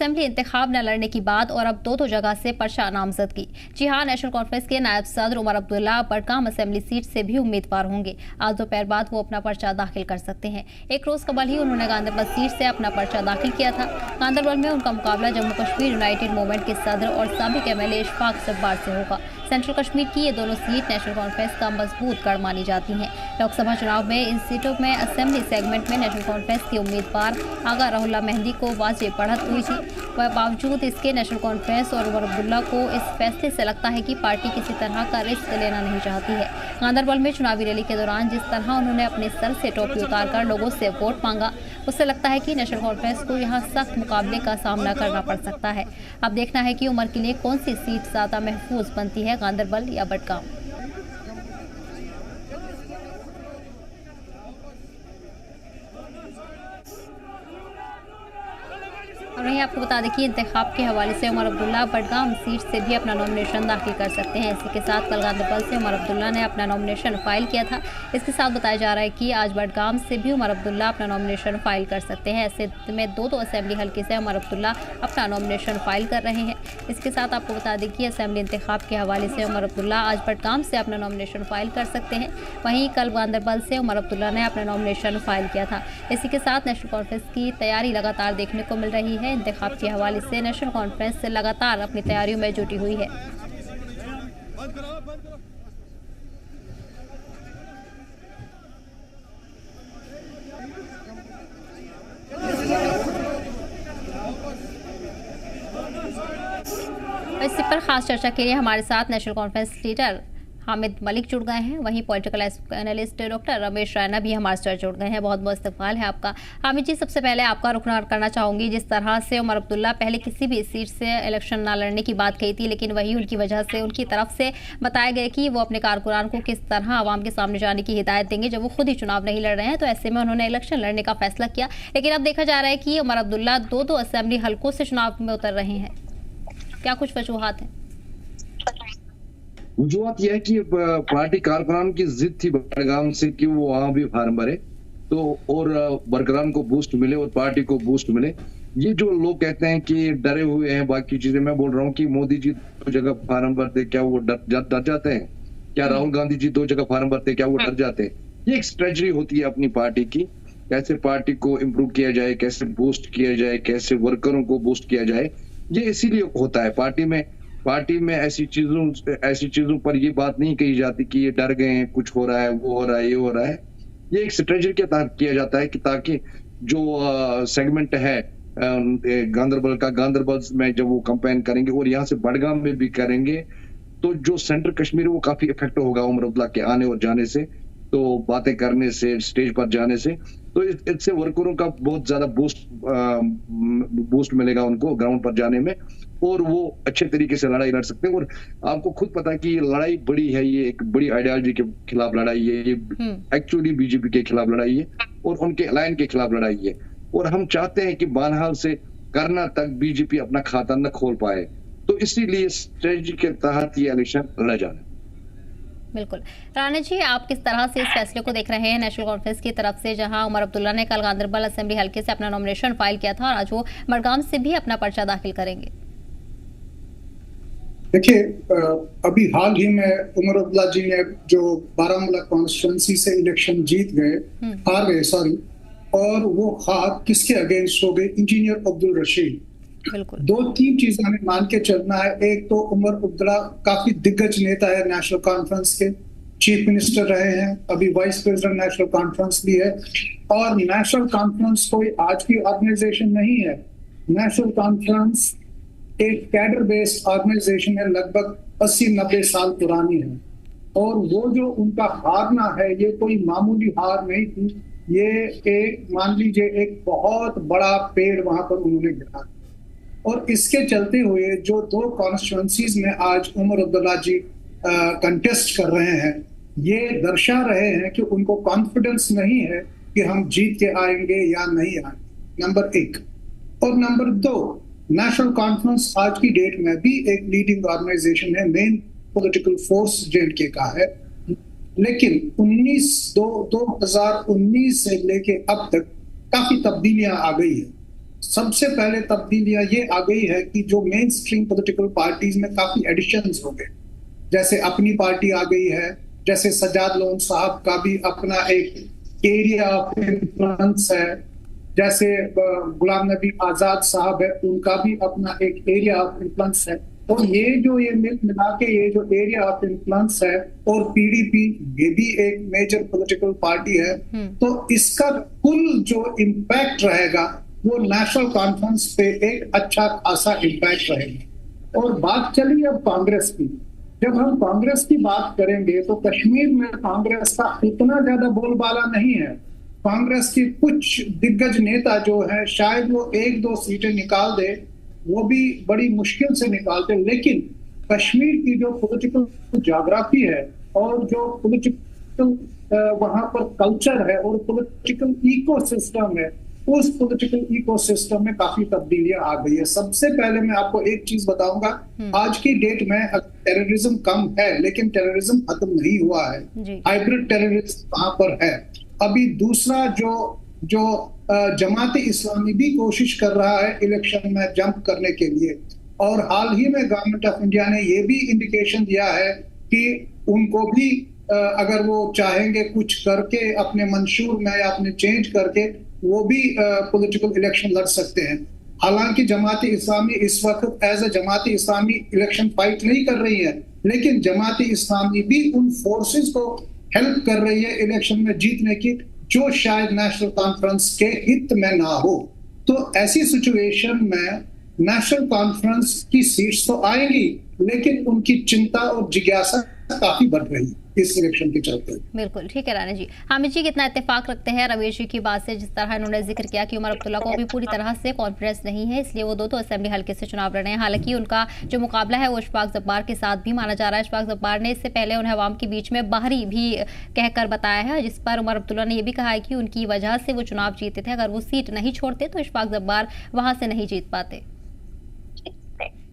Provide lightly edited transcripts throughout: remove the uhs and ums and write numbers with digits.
Assembly इंतखाब न लड़ने की बात और अब दो जगह से पर्चा नामजद की। जी हां, नेशनल कॉन्फ्रेंस के नायब सदर उमर अब्दुल्ला बडगाम असेंबली सीट से भी उम्मीदवार होंगे। आज दोपहर बाद वो अपना पर्चा दाखिल कर सकते हैं। एक रोज कबल ही उन्होंने गांधरबल सीट से अपना पर्चा दाखिल किया था। गांधरबल में उनका मुकाबला जम्मू कश्मीर यूनाइटेड मूवमेंट के सदर और साबिक MLA इशफाक जब्बार से होगा। सेंट्रल कश्मीर की ये दोनों सीट नेशनल कॉन्फ्रेंस का मजबूत गढ़ मानी जाती हैं। लोकसभा चुनाव में इन सीटों में असेंबली सेगमेंट में नेशनल कॉन्फ्रेंस के उम्मीदवार आगा राहुल्ला मेहंदी को वाज़ेह बढ़त हुई थी। वह बावजूद इसके नेशनल कॉन्फ्रेंस और उमर अब्दुल्ला को इस फैसले से लगता है कि पार्टी किसी तरह का रिस्क लेना नहीं चाहती है। गांधरबल में चुनावी रैली के दौरान जिस तरह उन्होंने अपने सर से टोपी उतारकर लोगों से वोट मांगा, उससे लगता है कि नेशनल कॉन्फ्रेंस को यहाँ सख्त मुकाबले का सामना करना पड़ सकता है। अब देखना है कि उमर के लिए कौन सी सीट ज़्यादा महफूज बनती है, गांधरबल या बडगाम। और वहीं आपको बता दें कि इंतखाब के हवाले से उमर अब्दुल्ला बडगाम सीट से भी अपना नॉमिनेशन दाखिल कर सकते हैं। इसी के साथ कल गांधरबल से उमर अब्दुल्ला ने अपना नॉमिनेशन फाइल किया था। इसके साथ बताया जा रहा है कि आज बडगाम से भी उमर अब्दुल्ला अपना नॉमिनेशन फाइल कर सकते हैं। ऐसे में दो असेंबली हल्के से उमर अब्दुल्ला अपना नॉमिनेशन फाइल कर रहे हैं। इसके साथ आपको बता दें कि असेंबली इंतखाब के हवाले से उमर अब्दुल्ला आज बडगाम से अपना नॉमिनेशन फाइल कर सकते हैं। वहीं कल गांधरबल से उमर अब्दुल्ला ने अपना नॉमिनेशन फाइल किया था। इसी के साथ नेशनल कॉन्फ्रेंस की तैयारी लगातार देखने को मिल रही है। इंतखाब के हवाले से नेशनल कॉन्फ्रेंस से लगातार अपनी तैयारियों में जुटी हुई है। इसी पर खास चर्चा के लिए हमारे साथ national conference leader Hamid Malik जुड़ गए हैं। वहीं political analyst doctor Ramesh Raina भी हमारे साथ जुड़ गए हैं। बहुत बहुत इस्तकबाल है आपका। हामिद जी, सबसे पहले आपका रुख करना चाहूंगी। जिस तरह से उमर अब्दुल्ला पहले किसी भी सीट से इलेक्शन ना लड़ने की बात कही थी, लेकिन वही उनकी वजह से उनकी तरफ से बताया गया कि वो अपने कारकुनान को किस तरह आवाम के सामने जाने की हिदायत देंगे जब वो खुद ही चुनाव नहीं लड़ रहे हैं। तो ऐसे में उन्होंने इलेक्शन लड़ने का फैसला किया। लेकिन अब देखा जा रहा है कि उमर अब्दुल्ला दो असेंबली हल्कों से चुनाव में उतर रहे हैं। क्या कुछ वजूहात हैं? वजूहत यह है कि पार्टी कारकुनान की जिद थी बडगाम से कि वो वहां भी फार्म भरे तो और बरकरार को बूस्ट मिले और पार्टी को बूस्ट मिले। ये जो लोग कहते हैं कि डरे हुए हैं बाकी चीजें, मैं बोल रहा हूँ कि मोदी जी दो जगह फार्म भरते, क्या वो डर जाते हैं? क्या राहुल गांधी जी दो जगह फार्म भरते, क्या वो डर जाते हैं? ये एक स्ट्रेटजी होती है अपनी पार्टी की, कैसे पार्टी को इम्प्रूव किया जाए, कैसे बूस्ट किया जाए, कैसे वर्करों को बूस्ट किया जाए। ये इसीलिए होता है पार्टी में ऐसी चीजों पर ये बात नहीं कही जाती कि ये डर गए हैं, कुछ हो रहा है, वो हो रहा है, ये हो रहा है। ये एक स्ट्रेटजी के तहत किया जाता है कि ताकि जो सेगमेंट है गांधरबल में जब वो कंपेन करेंगे और यहाँ से बडगाम में भी करेंगे तो जो सेंट्रल कश्मीर है वो काफी इफेक्ट होगा उमर अब्दुल्ला के आने और जाने से, तो बातें करने से, स्टेज पर जाने से। तो इससे वर्करों का बहुत ज्यादा बूस्ट मिलेगा उनको ग्राउंड पर जाने में और वो अच्छे तरीके से लड़ाई लड़ सकते हैं। और आपको खुद पता है कि ये लड़ाई बड़ी है, ये एक बड़ी आइडियोलॉजी के खिलाफ लड़ाई है, ये एक्चुअली बीजेपी के खिलाफ लड़ाई है और उनके अलायंस के खिलाफ लड़ाई है। और हम चाहते हैं कि बानहाल से करना तक बीजेपी अपना खाता न खोल पाए, तो इसीलिए स्ट्रेटजी के तहत ये इलेक्शन लड़ा जाना। बिल्कुल। राणा जी, आप किस तरह से इस फैसले को देख रहे हैं नेशनल कॉन्फ्रेंस की तरफ से, जहां उमर अब्दुल्ला ने कल गांधरबल असेंबली हल्के से अपना नॉमिनेशन फाइल किया था और आज वो बडगाम से भी अपना पर्चा दाखिल करेंगे? देखिए, अभी हाल ही में उमर अब्दुल्ला जी ने जो बारामूला कॉन्स्टिट्यूंसी से इलेक्शन हार गए और वो हार किसके अगेंस्ट हो गए? इंजीनियर अब्दुल रशीद। दो तीन चीजें हमें मान के चलना है। एक तो उमर अब्दुल्ला काफी दिग्गज नेता है, नेशनल कॉन्फ्रेंस के चीफ मिनिस्टर रहे हैं, अभी वाइस प्रेसिडेंट नेशनल कॉन्फ्रेंस भी है। और नेशनल कॉन्फ्रेंस कोई आज की ऑर्गेनाइजेशन नहीं है। नेशनल कॉन्फ्रेंस एक कैडर बेस्ड ऑर्गेनाइजेशन है, लगभग 80-90 साल पुरानी है। और वो जो उनका हारना है ये कोई मामूली हार नहीं थी, ये एक मान लीजिए एक बहुत बड़ा पेड़ वहां पर उन्होंने गिरा। और इसके चलते हुए जो दो कॉन्स्टिट्यूंसीज में आज उमर अब्दुल्ला जी कंटेस्ट कर रहे हैं, ये दर्शा रहे हैं कि उनको कॉन्फिडेंस नहीं है कि हम जीत के आएंगे या नहीं आएंगे, नंबर एक। और नंबर दो, नेशनल कॉन्फ्रेंस आज की डेट में भी एक लीडिंग ऑर्गेनाइजेशन है, मेन पॉलिटिकल फोर्स JNK का है, लेकिन 2019 से लेके अब तक काफी तब्दीलियां आ गई है। सबसे पहले तब्दीलियां ये आ गई है कि जो मेन स्ट्रीम पॉलिटिकल पार्टीज में काफी एडिशंस हो गए, जैसे अपनी पार्टी आ गई है, जैसे सज्जाद लोन साहब का भी अपना एक एरिया ऑफ इन्फ्लुएंस है, जैसे गुलाम नबी आजाद साहब है, उनका भी अपना एक एरिया ऑफ इन्फ्लुएंस है। और ये मिला के ये जो एरिया ऑफ इन्फ्लुएंस है, और पीडीपी ये भी एक मेजर पॉलिटिकल पार्टी है, तो इसका कुल जो इम्पैक्ट रहेगा वो नेशनल कॉन्फ्रेंस पे एक अच्छा खासा इम्पैक्ट रहेगा। और बात चली अब कांग्रेस की। जब हम कांग्रेस की बात करेंगे तो कश्मीर में कांग्रेस का इतना ज्यादा बोलबाला नहीं है। कांग्रेस के कुछ दिग्गज नेता जो है शायद वो 1-2 सीटें निकाल दे, वो भी बड़ी मुश्किल से निकालते, लेकिन कश्मीर की जो पॉलिटिकल ज्योग्राफी है और जो पॉलिटिकल वहां पर कल्चर है और पॉलिटिकल इकोसिस्टम है, उस पॉलिटिकल इकोसिस्टम में काफी तब्दीलियां आ गई है। सबसे पहले मैं आपको एक चीज बताऊंगा, आज की डेट में टेररिज्म कम है लेकिन टेररिज्म खत्म नहीं हुआ है। हाइब्रिड टेररिज्म वहां पर है। अभी दूसरा जो जमात इस्लामी भी कोशिश कर रहा है इलेक्शन में जंप करने के लिए, और हाल ही में गवर्नमेंट ऑफ इंडिया ने ये भी इंडिकेशन दिया है कि उनको भी अगर वो चाहेंगे कुछ करके अपने मंशूर में या अपने चेंज करके वो भी पॉलिटिकल इलेक्शन लड़ सकते हैं। हालांकि जमात इस्लामी इस वक्त as a Jamaat Islami election fight नहीं कर रही है, लेकिन जमात इस्लामी भी उन फोर्सेस को हेल्प कर रही है इलेक्शन में जीतने की, जो शायद नेशनल कॉन्फ्रेंस के हित में ना हो। तो ऐसी सिचुएशन में नेशनल कॉन्फ्रेंस की सीट्स तो आएंगी, लेकिन उनकी चिंता और जिज्ञासा काफी बढ़ रही है इस इलेक्शन के चलते। बिल्कुल ठीक है राणा जी। हामिद जी कितना इत्तेफाक रखते हैं रमेश जी की बात से, जिस तरह इन्होंने जिक्र किया कि उमर अब्दुल्ला को भी पूरी तरह से कॉन्फिडेंस नहीं है, इसलिए वो दो असेंबली हल्के से चुनाव लड़ रहे हैं। हालांकि उनका जो मुकाबला है वो इशफाक जब्बार के साथ भी माना जा रहा है। इशफाक जब्बार ने इससे पहले उन्हें अवाम के बीच में बाहरी भी कहकर बताया है, जिस पर उमर अब्दुल्ला ने यह भी कहा है कि उनकी वजह से वो चुनाव जीते थे, अगर वो सीट नहीं छोड़ते तो इशफाक जब्बार वहां से नहीं जीत पाते।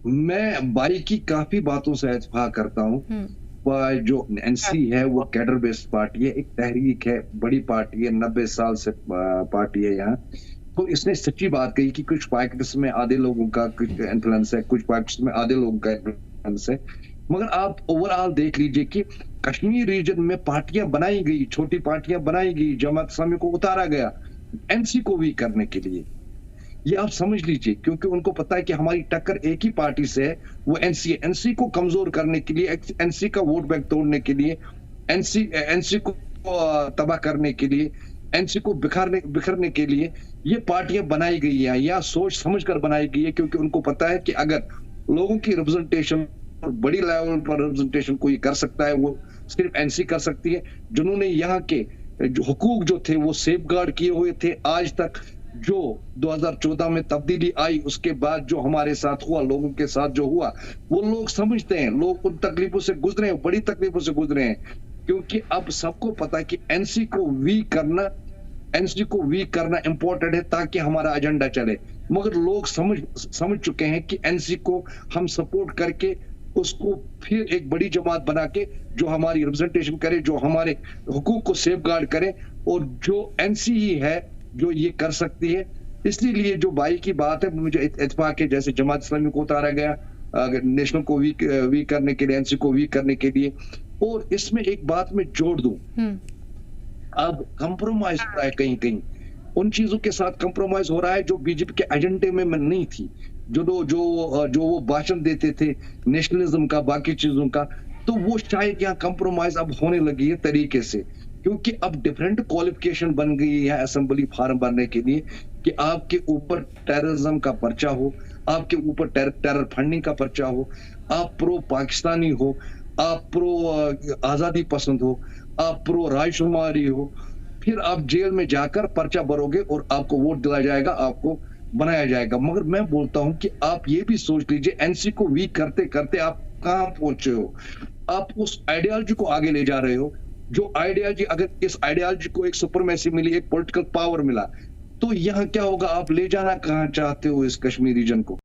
मैं बाई की काफी बातों से इत्तेफाक करता हूँ। जो एनसी है वो कैडर बेस्ड पार्टी है, एक तहरीक है, बड़ी पार्टी है, 90 साल से पार्टी है यहाँ। तो इसने सच्ची बात कही कि कुछ पॉकेट्स में आधे लोगों का कुछ इन्फ्लुएंस है, कुछ पॉकेट्स में आधे लोगों का इन्फ्लुएंस है। मगर आप ओवरऑल देख लीजिए कि कश्मीर रीजन में पार्टियां बनाई गई, छोटी पार्टियां बनाई गई, जमात इस्लामी को उतारा गया एनसी को वीक करने के लिए। ये आप समझ लीजिए, क्योंकि उनको पता है कि हमारी टक्कर एक ही पार्टी से है, वो एनसी है। एनसी को कमजोर करने के लिए, एनसी का वोट बैंक तोड़ने के लिए, एनसी को तबाह करने के लिए, एनसी को बिखरने के लिए ये पार्टियां बनाई गई है, या सोच समझकर बनाई गई है, क्योंकि उनको पता है कि अगर लोगों की रिप्रेजेंटेशन, बड़ी लेवल पर रिप्रेजेंटेशन कोई कर सकता है, वो सिर्फ एनसी कर सकती है, जिन्होंने यहाँ के जो हुकूक जो थे वो सेफगार्ड किए हुए थे आज तक। जो 2014 में तब्दीली आई उसके बाद जो हमारे साथ हुआ, लोगों के साथ जो हुआ, वो लोग समझते हैं, लोग उन तकलीफों से गुजरे हैं, बड़ी तकलीफों से गुजरे हैं, क्योंकि अब सबको पता है कि एनसी को वीक करना इंपॉर्टेंट है ताकि हमारा एजेंडा चले। मगर लोग समझ चुके हैं कि एनसी को हम सपोर्ट करके उसको फिर एक बड़ी जमात बना के जो हमारी रिप्रेजेंटेशन करे, जो हमारे हुकूक को सेफगार्ड करे, और जो एनसी ही है जो ये कर सकती है। इसलिए जो बाई की बात है, मुझे इत्तेफाक है, जैसे जमात इस्लामी को उतारा गया नेशनल को वीक करने के लिए, एनसी को वीक करने के लिए। और इसमें एक बात मैं जोड़ दूं, अब कंप्रोमाइज हो रहा है कहीं कहीं, उन चीजों के साथ कंप्रोमाइज हो रहा है जो बीजेपी के एजेंडे में नहीं थी, जो वो भाषण देते थे नेशनलिज्म का, बाकी चीजों का, तो वो शायद यहाँ कंप्रोमाइज अब होने लगी है तरीके से, क्योंकि अब डिफरेंट क्वालिफिकेशन बन गई है असेंबली फार्म भरने के लिए कि आपके ऊपर टेररिज्म का पर्चा हो, आपके ऊपर टेरर फंडिंग का पर्चा हो, आप प्रो पाकिस्तानी हो, आप प्रो आजादी पसंद हो, आप प्रो रायशुमारी हो, फिर आप जेल में जाकर पर्चा भरोगे और आपको वोट दिलाया जाएगा, आपको बनाया जाएगा। मगर मैं बोलता हूं कि आप ये भी सोच लीजिए, एनसी को वीक करते करते आप कहां पहुंचे हो। आप उस आइडियोलॉजी को आगे ले जा रहे हो, जो आइडियोलॉजी, अगर इस आइडियोलॉजी को एक सुपरमेसी मिली, एक पॉलिटिकल पावर मिला, तो यहाँ क्या होगा, आप ले जाना कहां चाहते हो इस कश्मीर रीजन को।